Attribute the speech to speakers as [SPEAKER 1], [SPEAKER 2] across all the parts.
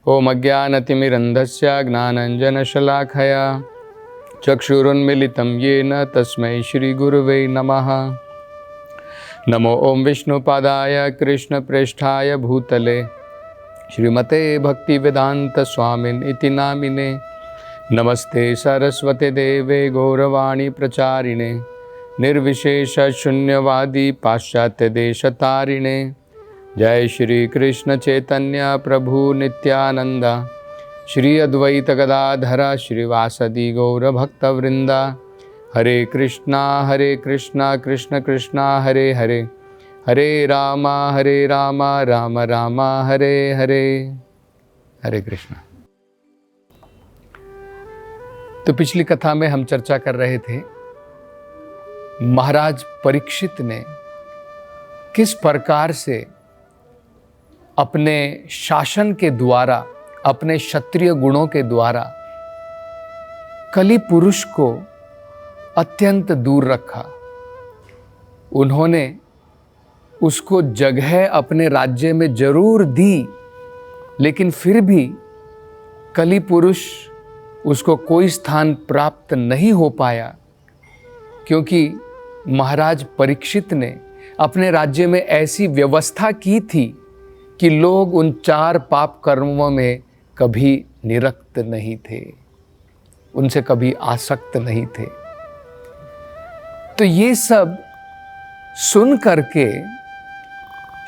[SPEAKER 1] ओम अज्ञानतिमिरन्धस्य ज्ञानाञ्जनशलाखया चक्षुरुन्मीलितं येन तस्मै श्रीगुरुवे नमः। नमो ओम विष्णुपादाय कृष्णप्रेष्ठाय भूतले श्रीमते भक्तिवेदांत स्वामिन् इति नामिने। नमस्ते सरस्वते देवे गौरवाणी प्रचारिणे निर्विशेष शून्यवादी पाश्चात्य देशतारिणे। जय श्री कृष्ण चैतन्य प्रभु नित्यानंद श्री अद्वैत गदाधर श्रीवासदि गौर भक्तवृंदा। हरे कृष्णा कृष्ण कृष्णा हरे हरे, हरे राम राम राम हरे हरे। हरे कृष्णा। तो पिछली कथा में हम चर्चा कर रहे थे महाराज परीक्षित ने किस प्रकार से अपने शासन के द्वारा, अपने क्षत्रिय गुणों के द्वारा कली पुरुष को अत्यंत दूर रखा। उन्होंने उसको जगह अपने राज्य में जरूर दी, लेकिन फिर भी कली पुरुष उसको कोई स्थान प्राप्त नहीं हो पाया, क्योंकि महाराज परीक्षित ने अपने राज्य में ऐसी व्यवस्था की थी कि लोग उन 4 पाप कर्मों में कभी निरक्त नहीं थे, उनसे कभी आसक्त नहीं थे। तो ये सब सुन करके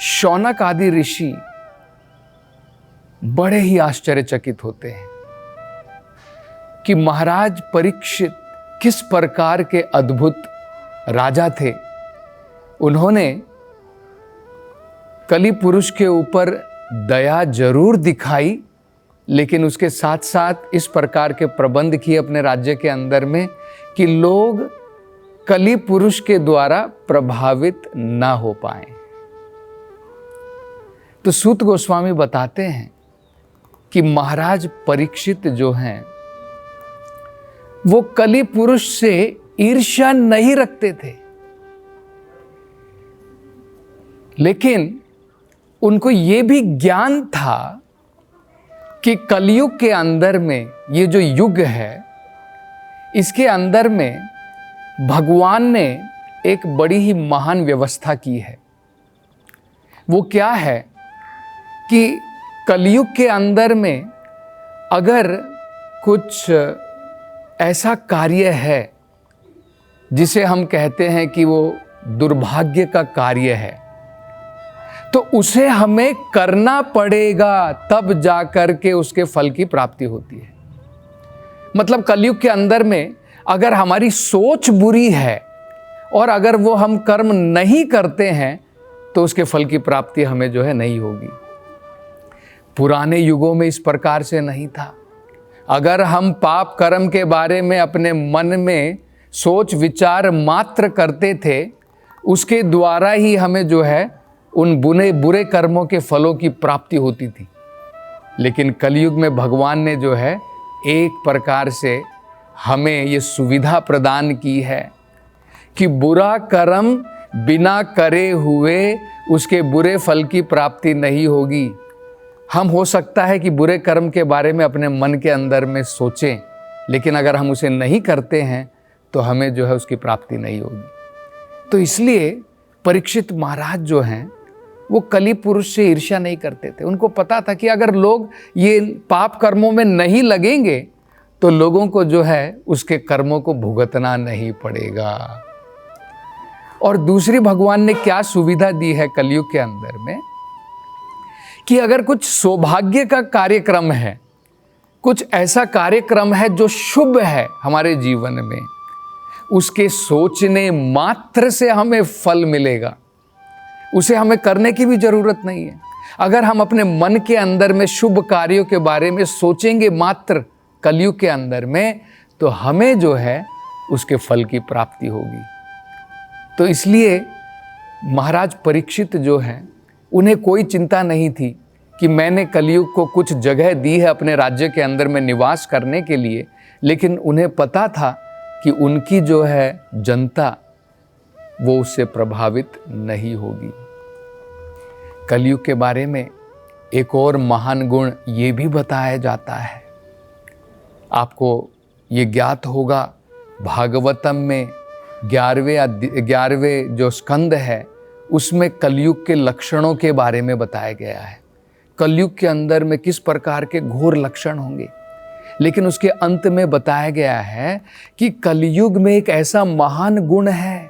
[SPEAKER 1] शौनक आदि ऋषि बड़े ही आश्चर्यचकित होते हैं कि महाराज परीक्षित किस प्रकार के अद्भुत राजा थे। उन्होंने कली पुरुष के ऊपर दया जरूर दिखाई, लेकिन उसके साथ साथ इस प्रकार के प्रबंध किए अपने राज्य के अंदर में कि लोग कली पुरुष के द्वारा प्रभावित ना हो पाए। तो सूत गोस्वामी बताते हैं कि महाराज परीक्षित जो हैं वो कली पुरुष से ईर्ष्या नहीं रखते थे, लेकिन उनको ये भी ज्ञान था कि कलयुग के अंदर में, ये जो युग है, इसके अंदर में भगवान ने एक बड़ी ही महान व्यवस्था की है। वो क्या है कि कलयुग के अंदर में अगर कुछ ऐसा कार्य है जिसे हम कहते हैं कि वो दुर्भाग्य का कार्य है, तो उसे हमें करना पड़ेगा, तब जाकर के उसके फल की प्राप्ति होती है। मतलब कलयुग के अंदर में अगर हमारी सोच बुरी है और अगर वो हम कर्म नहीं करते हैं तो उसके फल की प्राप्ति हमें जो है नहीं होगी। पुराने युगों में इस प्रकार से नहीं था। अगर हम पाप कर्म के बारे में अपने मन में सोच विचार मात्र करते थे, उसके द्वारा ही हमें जो है उन बुरे कर्मों के फलों की प्राप्ति होती थी। लेकिन कलयुग में भगवान ने जो है एक प्रकार से हमें ये सुविधा प्रदान की है कि बुरा कर्म बिना करे हुए उसके बुरे फल की प्राप्ति नहीं होगी। हम हो सकता है कि बुरे कर्म के बारे में अपने मन के अंदर में सोचें, लेकिन अगर हम उसे नहीं करते हैं तो हमें जो है उसकी प्राप्ति नहीं होगी। तो इसलिए परीक्षित महाराज जो हैं वो कली पुरुष से ईर्ष्या नहीं करते थे। उनको पता था कि अगर लोग ये पाप कर्मों में नहीं लगेंगे तो लोगों को जो है उसके कर्मों को भुगतना नहीं पड़ेगा। और दूसरी, भगवान ने क्या सुविधा दी है कलयुग के अंदर में कि अगर कुछ सौभाग्य का कार्यक्रम है, कुछ ऐसा कार्यक्रम है जो शुभ है हमारे जीवन में, उसके सोचने मात्र से हमें फल मिलेगा, उसे हमें करने की भी जरूरत नहीं है। अगर हम अपने मन के अंदर में शुभ कार्यों के बारे में सोचेंगे मात्र कलयुग के अंदर में, तो हमें जो है उसके फल की प्राप्ति होगी। तो इसलिए महाराज परीक्षित जो हैं उन्हें कोई चिंता नहीं थी कि मैंने कलयुग को कुछ जगह दी है अपने राज्य के अंदर में निवास करने के लिए, लेकिन उन्हें पता था कि उनकी जो है जनता वो उससे प्रभावित नहीं होगी। कलयुग के बारे में एक और महान गुण ये भी बताया जाता है। आपको ये ज्ञात होगा, भागवतम में 11वें जो स्कंद है उसमें कलयुग के लक्षणों के बारे में बताया गया है। कलयुग के अंदर में किस प्रकार के घोर लक्षण होंगे, लेकिन उसके अंत में बताया गया है कि कलयुग में एक ऐसा महान गुण है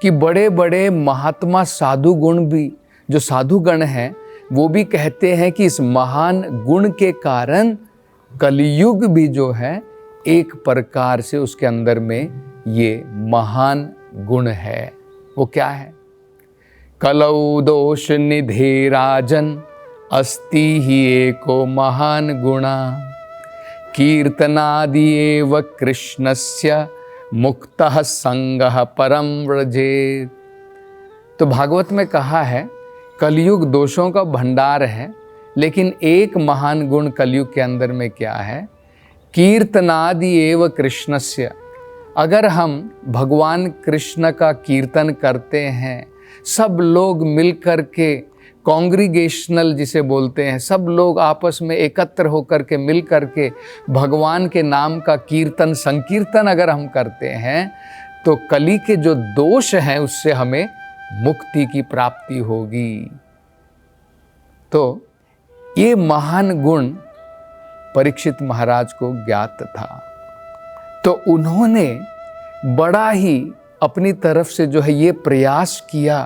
[SPEAKER 1] कि बड़े बड़े महात्मा साधु गुण भी, जो साधुगण हैं, वो भी कहते हैं कि इस महान गुण के कारण कलयुग भी जो है एक प्रकार से उसके अंदर में ये महान गुण है। वो क्या है? कलौ दोष निधे राजन अस्ति ही एको महान गुणा कीर्तनादि एव कृष्णस्य मुक्तः संगः परम व्रजेत। तो भागवत में कहा है कलयुग दोषों का भंडार है, लेकिन एक महान गुण कलयुग के अंदर में क्या है? कीर्तनादि एव कृष्णस्य। अगर हम भगवान कृष्ण का कीर्तन करते हैं, सब लोग मिलकर के, कॉन्ग्रीगेशनल जिसे बोलते हैं, सब लोग आपस में एकत्र होकर के मिल कर के भगवान के नाम का कीर्तन संकीर्तन अगर हम करते हैं, तो कली के जो दोष हैं उससे हमें मुक्ति की प्राप्ति होगी। तो ये महान गुण परीक्षित महाराज को ज्ञात था, तो उन्होंने बड़ा ही अपनी तरफ से जो है ये प्रयास किया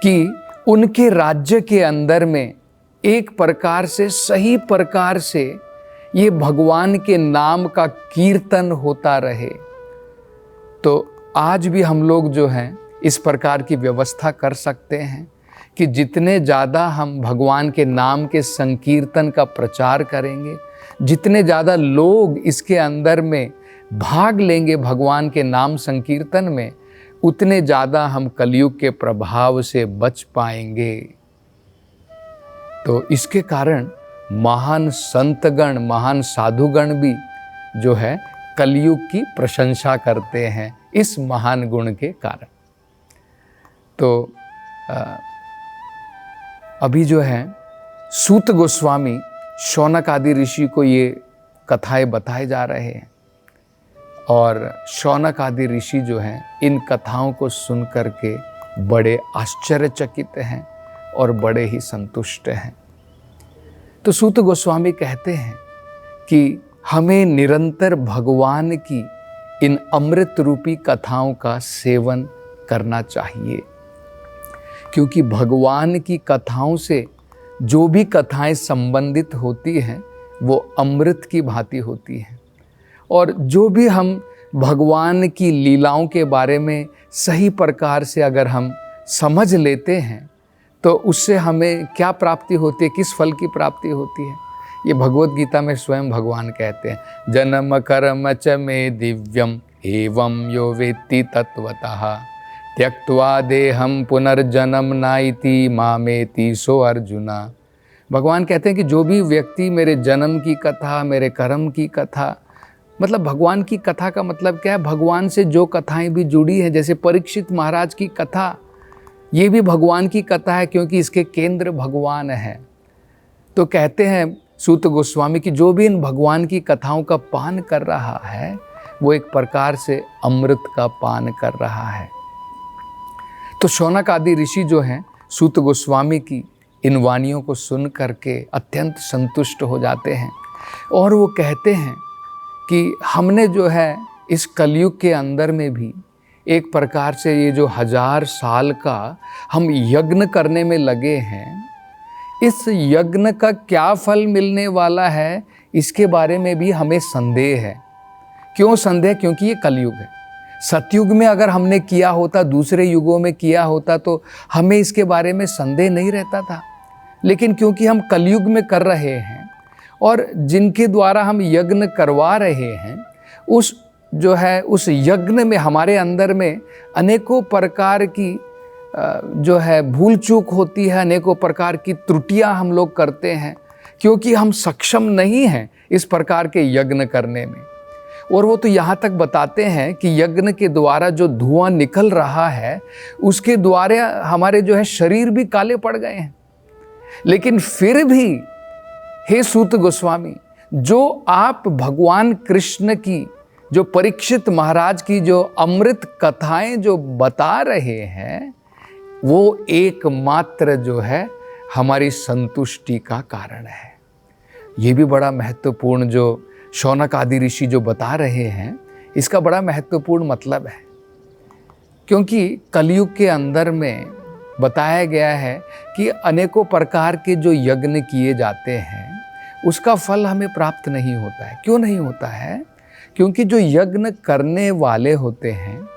[SPEAKER 1] कि उनके राज्य के अंदर में एक प्रकार से, सही प्रकार से ये भगवान के नाम का कीर्तन होता रहे। तो आज भी हम लोग जो हैं इस प्रकार की व्यवस्था कर सकते हैं कि जितने ज़्यादा हम भगवान के नाम के संकीर्तन का प्रचार करेंगे, जितने ज़्यादा लोग इसके अंदर में भाग लेंगे भगवान के नाम संकीर्तन में, उतने ज़्यादा हम कलयुग के प्रभाव से बच पाएंगे। तो इसके कारण महान संतगण, महान साधुगण भी जो है कलयुग की प्रशंसा करते हैं इस महान गुण के कारण। तो अभी जो है सूत गोस्वामी शौनक आदि ऋषि को ये कथाएं बताए जा रहे हैं, और शौनक आदि ऋषि जो हैं इन कथाओं को सुन कर के बड़े आश्चर्यचकित हैं और बड़े ही संतुष्ट हैं। तो सूत गोस्वामी कहते हैं कि हमें निरंतर भगवान की इन अमृत रूपी कथाओं का सेवन करना चाहिए, क्योंकि भगवान की कथाओं से जो भी कथाएं संबंधित होती हैं वो अमृत की भांति होती हैं। और जो भी हम भगवान की लीलाओं के बारे में सही प्रकार से अगर हम समझ लेते हैं, तो उससे हमें क्या प्राप्ति होती है, किस फल की प्राप्ति होती है, ये भगवत गीता में स्वयं भगवान कहते हैं। जन्म कर्म च मे दिव्यम एवं यो वेत्ति तत्वतः त्यक्त्वा देहम पुनर्जन्म नाइति मामेति सो अर्जुना। भगवान कहते हैं कि जो भी व्यक्ति मेरे जन्म की कथा, मेरे कर्म की कथा, मतलब भगवान की कथा का मतलब क्या है? भगवान से जो कथाएं भी जुड़ी हैं, जैसे परीक्षित महाराज की कथा, ये भी भगवान की कथा है क्योंकि इसके केंद्र भगवान है। तो कहते हैं सूत गोस्वामी कि जो भी इन भगवान की कथाओं का पान कर रहा है वो एक प्रकार से अमृत का पान कर रहा है। तो शौनक आदि ऋषि जो हैं सूत गोस्वामी की इन वाणियों को सुन करके अत्यंत संतुष्ट हो जाते हैं, और वो कहते हैं कि हमने जो है इस कलयुग के अंदर में भी एक प्रकार से ये जो 1000 साल का हम यज्ञ करने में लगे हैं, इस यज्ञ का क्या फल मिलने वाला है इसके बारे में भी हमें संदेह है। क्यों संदेह? क्योंकि ये कलयुग है। सतयुग में अगर हमने किया होता, दूसरे युगों में किया होता, तो हमें इसके बारे में संदेह नहीं रहता था। लेकिन क्योंकि हम कलयुग में कर रहे हैं और जिनके द्वारा हम यज्ञ करवा रहे हैं, उस जो है उस यज्ञ में हमारे अंदर में अनेकों प्रकार की जो है भूल चूक होती है, अनेकों प्रकार की त्रुटियां हम लोग करते हैं, क्योंकि हम सक्षम नहीं हैं इस प्रकार के यज्ञ करने में। और वो तो यहाँ तक बताते हैं कि यज्ञ के द्वारा जो धुआं निकल रहा है उसके द्वारा हमारे जो है शरीर भी काले पड़ गए हैं। लेकिन फिर भी हे सूत गोस्वामी, जो आप भगवान कृष्ण की, जो परीक्षित महाराज की जो अमृत कथाएं जो बता रहे हैं, वो एकमात्र जो है हमारी संतुष्टि का कारण है। ये भी बड़ा महत्वपूर्ण जो शौनक आदि ऋषि जो बता रहे हैं, इसका बड़ा महत्वपूर्ण मतलब है, क्योंकि कलयुग के अंदर में बताया गया है कि अनेकों प्रकार के जो यज्ञ किए जाते हैं उसका फल हमें प्राप्त नहीं होता है। क्यों नहीं होता है? क्योंकि जो यज्ञ करने वाले होते हैं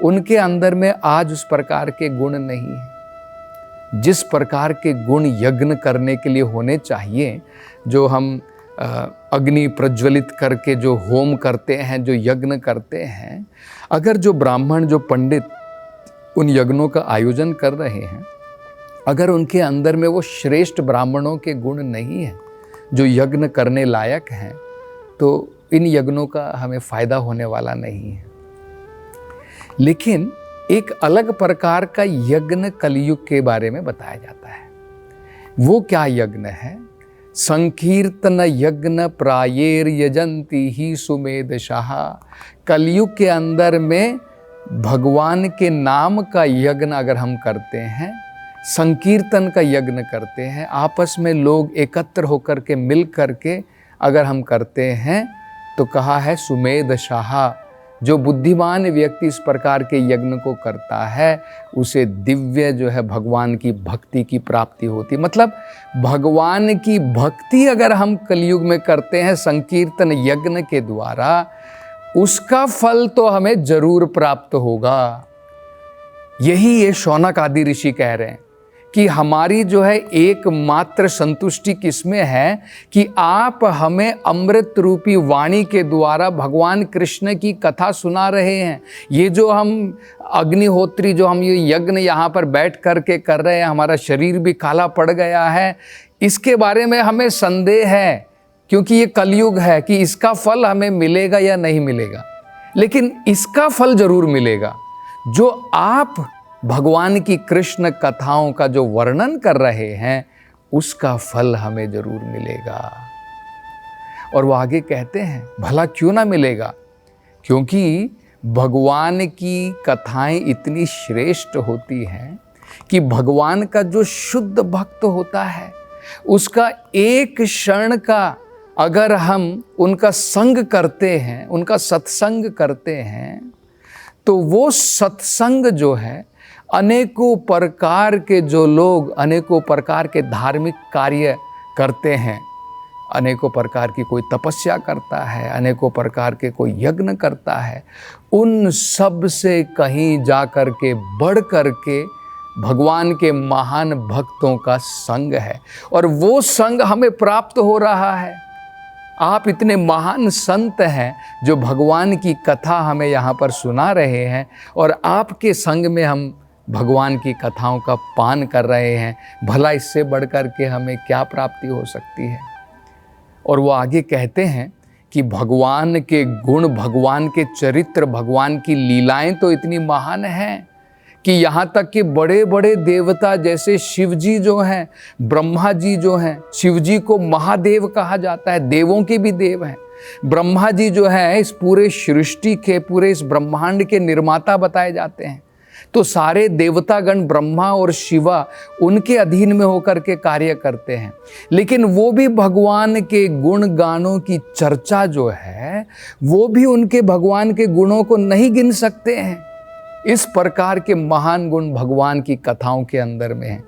[SPEAKER 1] उनके अंदर में आज उस प्रकार के गुण नहीं है। जिस प्रकार के गुण यज्ञ करने के लिए होने चाहिए, जो हम अग्नि प्रज्वलित करके जो होम करते हैं, जो यज्ञ करते हैं, अगर जो ब्राह्मण, जो पंडित उन यज्ञों का आयोजन कर रहे हैं, अगर उनके अंदर में वो श्रेष्ठ ब्राह्मणों के गुण नहीं है जो यज्ञ करने लायक हैं, तो इन यज्ञों का हमें फायदा होने वाला नहीं है। लेकिन एक अलग प्रकार का यज्ञ कलयुग के बारे में बताया जाता है। वो क्या यज्ञ है? संकीर्तन यज्ञ प्रायेर यजंती ही सुमेधशाह। कलयुग के अंदर में भगवान के नाम का यज्ञ अगर हम करते हैं, संकीर्तन का यज्ञ करते हैं, आपस में लोग एकत्र होकर के मिल करके अगर हम करते हैं, तो कहा है सुमेधशाह। जो बुद्धिमान व्यक्ति इस प्रकार के यज्ञ को करता है उसे दिव्य जो है भगवान की भक्ति की प्राप्ति होती। मतलब भगवान की भक्ति अगर हम कलयुग में करते हैं संकीर्तन यज्ञ के द्वारा, उसका फल तो हमें जरूर प्राप्त होगा। यही ये शौनक आदि ऋषि कह रहे हैं कि हमारी जो है एकमात्र संतुष्टि किसमें है कि आप हमें अमृत रूपी वाणी के द्वारा भगवान कृष्ण की कथा सुना रहे हैं। ये जो हम अग्निहोत्री, जो हम ये यज्ञ यहाँ पर बैठ करके कर रहे हैं, हमारा शरीर भी काला पड़ गया है, इसके बारे में हमें संदेह है, क्योंकि ये कलयुग है कि इसका फल हमें मिलेगा या नहीं मिलेगा। लेकिन इसका फल जरूर मिलेगा। जो आप भगवान की कृष्ण कथाओं का जो वर्णन कर रहे हैं, उसका फल हमें जरूर मिलेगा। और वो आगे कहते हैं, भला क्यों ना मिलेगा? क्योंकि भगवान की कथाएं इतनी श्रेष्ठ होती हैं कि भगवान का जो शुद्ध भक्त होता है, उसका एक क्षण का अगर हम उनका संग करते हैं, उनका सत्संग करते हैं, तो वो सत्संग जो है, अनेकों प्रकार के जो लोग अनेकों प्रकार के धार्मिक कार्य करते हैं, अनेकों प्रकार की कोई तपस्या करता है, अनेकों प्रकार के कोई यज्ञ करता है, उन सब से कहीं जा कर के बढ़ कर के भगवान के महान भक्तों का संग है। और वो संग हमें प्राप्त हो रहा है। आप इतने महान संत हैं जो भगवान की कथा हमें यहाँ पर सुना रहे हैं, और आपके संग में हम भगवान की कथाओं का पान कर रहे हैं। भला इससे बढ़कर के हमें क्या प्राप्ति हो सकती है? और वो आगे कहते हैं कि भगवान के गुण, भगवान के चरित्र, भगवान की लीलाएं तो इतनी महान हैं कि यहाँ तक कि बड़े बड़े देवता जैसे शिव जी जो हैं, ब्रह्मा जी जो हैं, शिव जी को महादेव कहा जाता है, देवों के भी देव हैं। ब्रह्मा जी जो है इस पूरे सृष्टि के, पूरे इस ब्रह्मांड के निर्माता बताए जाते हैं। तो सारे देवतागण ब्रह्मा और शिवा उनके अधीन में होकर के कार्य करते हैं। लेकिन वो भी भगवान के गुण गानों की चर्चा जो है, वो भी उनके भगवान के गुणों को नहीं गिन सकते हैं। इस प्रकार के महान गुण भगवान की कथाओं के अंदर में हैं।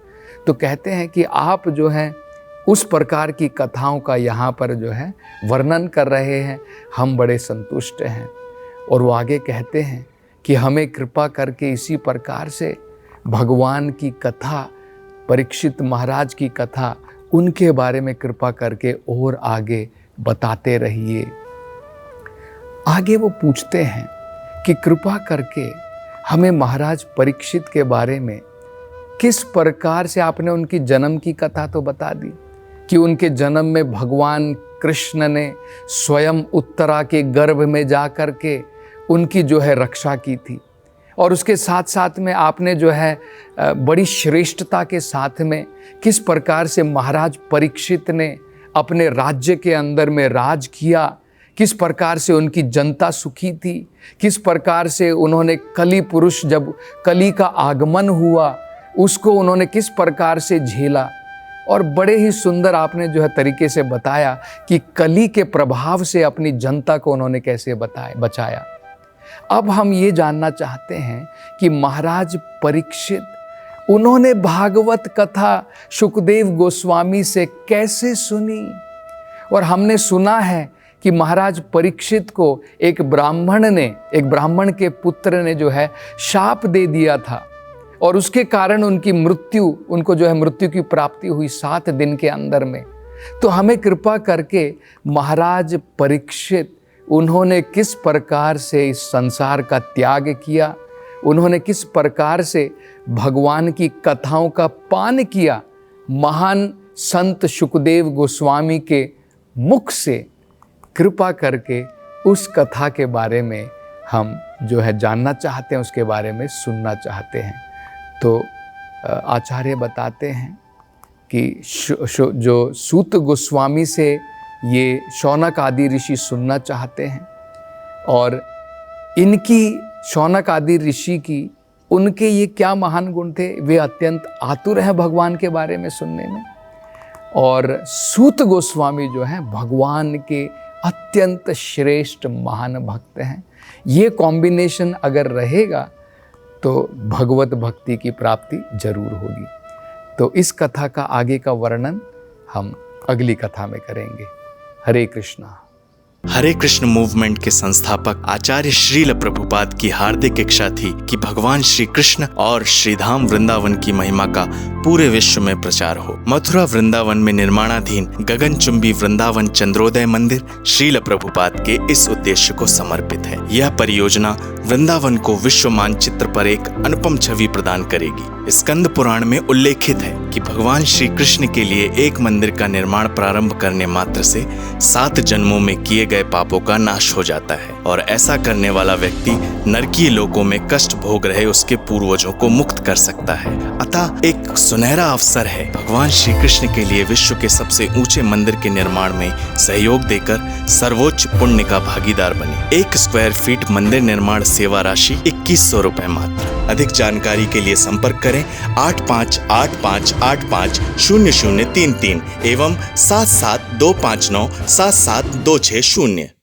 [SPEAKER 1] तो कहते हैं कि आप जो है उस प्रकार की कथाओं का यहाँ पर जो है वर्णन कर रहे हैं, हम बड़े संतुष्ट हैं। और वो आगे कहते हैं कि हमें कृपा करके इसी प्रकार से भगवान की कथा, परीक्षित महाराज की कथा, उनके बारे में कृपा करके और आगे बताते रहिए। आगे वो पूछते हैं कि कृपा करके हमें महाराज परीक्षित के बारे में किस प्रकार से, आपने उनकी जन्म की कथा तो बता दी कि उनके जन्म में भगवान कृष्ण ने स्वयं उत्तरा के गर्भ में जा कर के उनकी जो है रक्षा की थी, और उसके साथ साथ में आपने जो है बड़ी श्रेष्ठता के साथ में किस प्रकार से महाराज परीक्षित ने अपने राज्य के अंदर में राज किया, किस प्रकार से उनकी जनता सुखी थी, किस प्रकार से उन्होंने कली पुरुष जब कली का आगमन हुआ उसको उन्होंने किस प्रकार से झेला। और बड़े ही सुंदर आपने जो है तरीके से बताया कि कली के प्रभाव से अपनी जनता को उन्होंने कैसे बचाया। अब हम ये जानना चाहते हैं कि महाराज परीक्षित उन्होंने भागवत कथा शुकदेव गोस्वामी से कैसे सुनी। और हमने सुना है कि महाराज परीक्षित को एक ब्राह्मण के पुत्र ने जो है शाप दे दिया था और उसके कारण उनको जो है मृत्यु की प्राप्ति हुई 7 दिन के अंदर में। तो हमें कृपा करके महाराज परीक्षित उन्होंने किस प्रकार से इस संसार का त्याग किया, उन्होंने किस प्रकार से भगवान की कथाओं का पान किया, महान संत शुकदेव गोस्वामी के मुख से कृपा करके उस कथा के बारे में हम जो है जानना चाहते हैं, उसके बारे में सुनना चाहते हैं। तो आचार्य बताते हैं कि जो सूत गोस्वामी से ये शौनक आदि ऋषि सुनना चाहते हैं और इनकी शौनक आदि ऋषि की उनके ये क्या महान गुण थे, वे अत्यंत आतुर हैं भगवान के बारे में सुनने में। और सूत गोस्वामी जो हैं भगवान के अत्यंत श्रेष्ठ महान भक्त हैं। ये कॉम्बिनेशन अगर रहेगा तो भगवत भक्ति की प्राप्ति जरूर होगी। तो इस कथा का आगे का वर्णन हम अगली कथा में करेंगे। हरे कृष्णा।
[SPEAKER 2] हरे कृष्ण मूवमेंट के संस्थापक आचार्य श्रील प्रभुपाद की हार्दिक इच्छा थी कि भगवान श्री कृष्ण और श्रीधाम वृंदावन की महिमा का पूरे विश्व में प्रचार हो। मथुरा वृंदावन में निर्माणाधीन गगनचुंबी वृंदावन चंद्रोदय मंदिर श्रील प्रभुपाद के इस उद्देश्य को समर्पित है। यह परियोजना वृंदावन को विश्व मानचित्र पर एक अनुपम छवि प्रदान करेगी। स्कंद पुराण में उल्लेखित है कि भगवान श्री कृष्ण के लिए एक मंदिर का निर्माण प्रारंभ करने मात्र से 7 जन्मों में किए गए पापों का नाश हो जाता है और ऐसा करने वाला व्यक्ति नरकीय लोकों में कष्ट भोग रहे उसके पूर्वजों को मुक्त कर सकता है। अतः एक सुनहरा अवसर है भगवान श्री कृष्ण के लिए विश्व के सबसे ऊंचे मंदिर के निर्माण में सहयोग देकर सर्वोच्च पुण्य का भागीदार बने। 1 स्क्वायर फीट मंदिर निर्माण सेवा राशि 2100 रुपए मात्र। अधिक जानकारी के लिए संपर्क करें 8585850033 एवं 77259 77260।